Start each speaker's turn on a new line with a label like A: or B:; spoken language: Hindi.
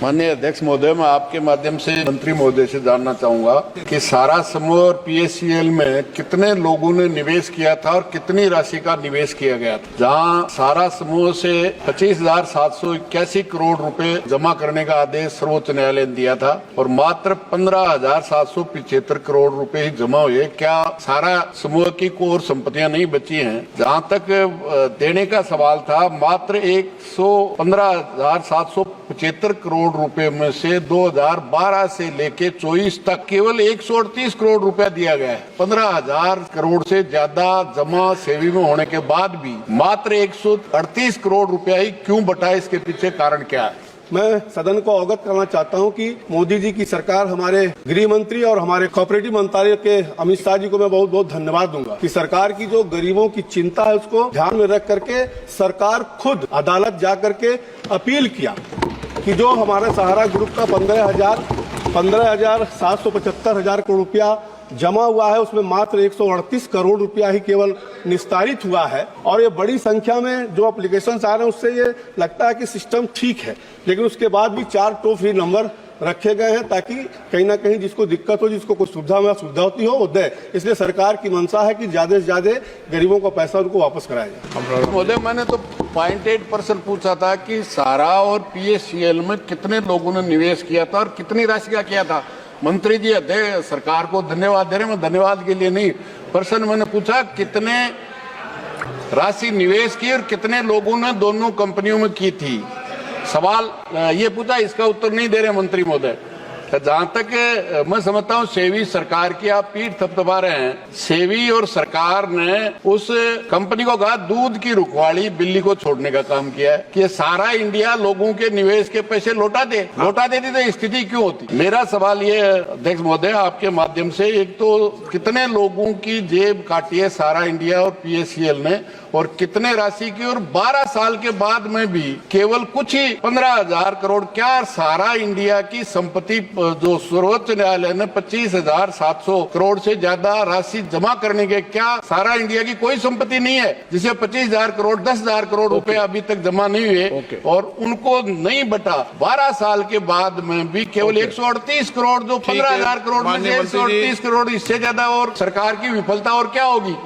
A: माननीय अध्यक्ष महोदय, मैं आपके माध्यम से मंत्री महोदय से जानना चाहूंगा कि सारा समूह और पीएससीएल में कितने लोगों ने निवेश किया था और कितनी राशि का निवेश किया गया था। जहां सारा समूह से 25,781 करोड़ रुपए जमा करने का आदेश सर्वोच्च न्यायालय ने दिया था और मात्र 15,775 करोड़ रुपए ही जमा हुए। क्या सारा समूह की कोई और संपत्तियां नहीं बची हैं? जहां तक देने का सवाल था, मात्र 115,775 करोड़ रुपए में से 2012 से लेके 24 तक केवल 138 करोड़ रुपया दिया गया है। 15,000 करोड़ से ज्यादा जमा सेवी में होने के बाद भी मात्र 138 करोड़ रुपया ही क्यों बटा? इसके पीछे कारण क्या है?
B: मैं सदन को अवगत करना चाहता हूं कि मोदी जी की सरकार, हमारे गृह मंत्री और हमारे कोऑपरेटिव मंत्रालय के अमित शाह जी को मैं बहुत बहुत धन्यवाद दूंगा कि सरकार की जो गरीबों की चिंता है उसको ध्यान में रख करके सरकार खुद अदालत जा करके अपील किया कि जो हमारे सहारा ग्रुप का 15,775 करोड़ रुपया जमा हुआ है उसमें मात्र 138 करोड़ रुपया ही केवल निस्तारित हुआ है। और ये बड़ी संख्या में जो एप्लीकेशंस आ रहे हैं उससे ये लगता है कि सिस्टम ठीक है, लेकिन उसके बाद भी 4 टोल फ्री नंबर रखे गए हैं ताकि कहीं ना कहीं जिसको दिक्कत हो, जिसको कोई सुविधा होती हो वो दे। इसलिए सरकार की मंशा है कि ज्यादा से ज्यादा गरीबों का पैसा उनको वापस कराया जाए।
A: महोदय, मैंने तो 0.8% पूछा था कि सारा और पीएससीएल में कितने लोगों ने निवेश किया था और कितनी राशि का किया था। मंत्री जी अध्यक्ष सरकार को धन्यवाद दे रहे हैं, मैं धन्यवाद के लिए नहीं, प्रश्न मैंने पूछा कितने राशि निवेश की और कितने लोगों ने दोनों कंपनियों में की थी। सवाल ये पूछा, इसका उत्तर नहीं दे रहे मंत्री महोदय। जहां तक मैं समझता हूं सेवी सरकार की आप पीठ थपथपा रहे हैं। सेवी और सरकार ने उस कंपनी को कहा दूध की रुखवाड़ी बिल्ली को छोड़ने का काम किया है कि सारा इंडिया लोगों के निवेश के पैसे लौटा देती तो स्थिति क्यों होती। मेरा सवाल ये है अध्यक्ष महोदय आपके माध्यम से, एक तो कितने लोगों की जेब काटी है सारा इंडिया और पीएससीएल ने और कितने राशि की, और 12 साल के बाद में भी केवल कुछ ही 15,000 करोड़। क्या सारा इंडिया की संपत्ति जो सर्वोच्च न्यायालय ने 25,700 करोड़ से ज्यादा राशि जमा करने के, क्या सारा इंडिया की कोई संपत्ति नहीं है जिसे 25,000 करोड़ 10,000 करोड़ रुपए अभी तक जमा नहीं हुए और उनको नहीं बटा? 12 साल के बाद में भी केवल 138 करोड़, जो 15,000 करोड़ में से 138 करोड़, इससे ज्यादा और सरकार की विफलता और क्या होगी?